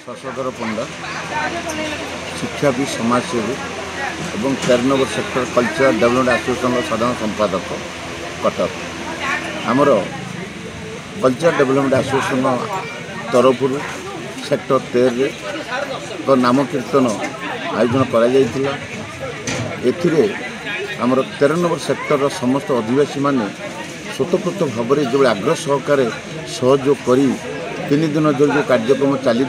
शशधर पंडा शिक्षाविद समाजसेवी और 13 number sector cultural development association साधारण संपादक कटक। आमर कल्चरल डेवलपमेंट एसोसिएशन तरफ सेक्टर 13 नाम कीर्तन आयोजन करा आमर 13 नंबर सेक्टर समस्त अधिवासी माने स्वतःप्रत भाव में जो आग्रह सहकार सहयोग कर 3 दिन जो कार्यक्रम चली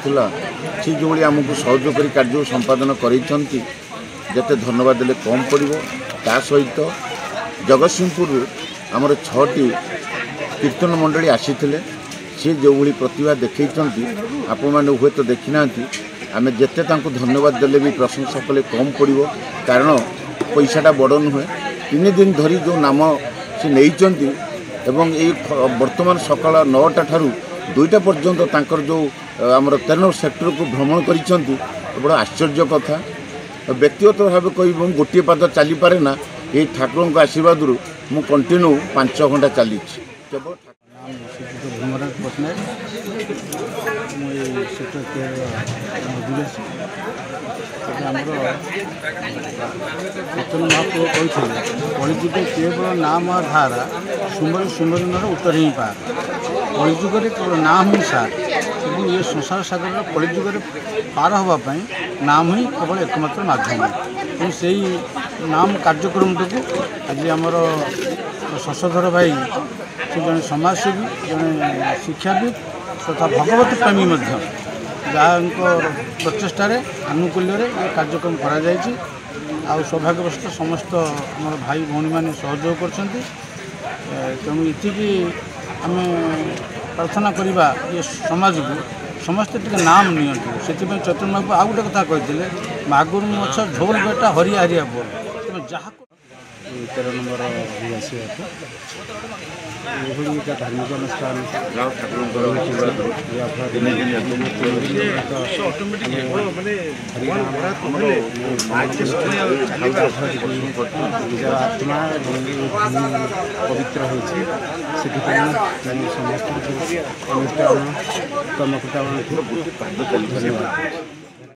सी जो आमको सहयोग कर कार्य संपादन करते धन्यवाद देले कम पड़ो। ता सहित जगतसिंहपुर आमर 6टी कीर्तन मंडली आसी सी जो प्रतिभा देखी आपण मैंने हुए तो देखी ना आम जिते धन्यवाद देले भी प्रशंसा कले कम पड़ो। कारण पैसाटा बड़ नुहे 3 दिन धरी जो नाम से नहीं एवं ये वर्तमान सकाल 9टा ठारू 2टा पर्यंत तांकर जो आमर 13 सेक्टर को भ्रमण करिसेंती बड़ा आश्चर्य कथा। व्यक्तिगत भाव कह गोटे पाद चली पारे ना ये ठाकुर आशीर्वाद मु कंटिन्यू 5 घंटा चली केवल भीमराज पट्टनायक चैतन्य महाप्रभु कहते कलिजुग केवल नाम धारा सुमरी सुमरी नर उत्तर ही पार। कलिजुग केवल नाम ही सार और ये संसार सागर कलिजुग पार होगापी नाम ही केवल एकमात्र माध्यम तो से नाम कार्यक्रम को आज आमर शशधर भाई से जड़े समाजसेवी जड़े शिक्षाविद तथा भगवत प्रेमी जहाँ प्रचेषार आनुकूल्य ये कार्यक्रम कर सौभाग्यवश समस्त आम भाई भौणी मैंने सहयोग कर तेणु इतिकी आम प्रार्थना करवा ये समाज को समस्ते टे नाम नियंतु से चैतन्य बाबू आउ गोटे कथा कहते मागुर मछ झोल बेटा हरिया हरिया बोल जहाँ 13 नंबर अधिवासी ये धार्मिक अनुष्ठान आत्मा पवित्र होती समस्त अनुष्ठान कर्मकर्ता धन्यवाद।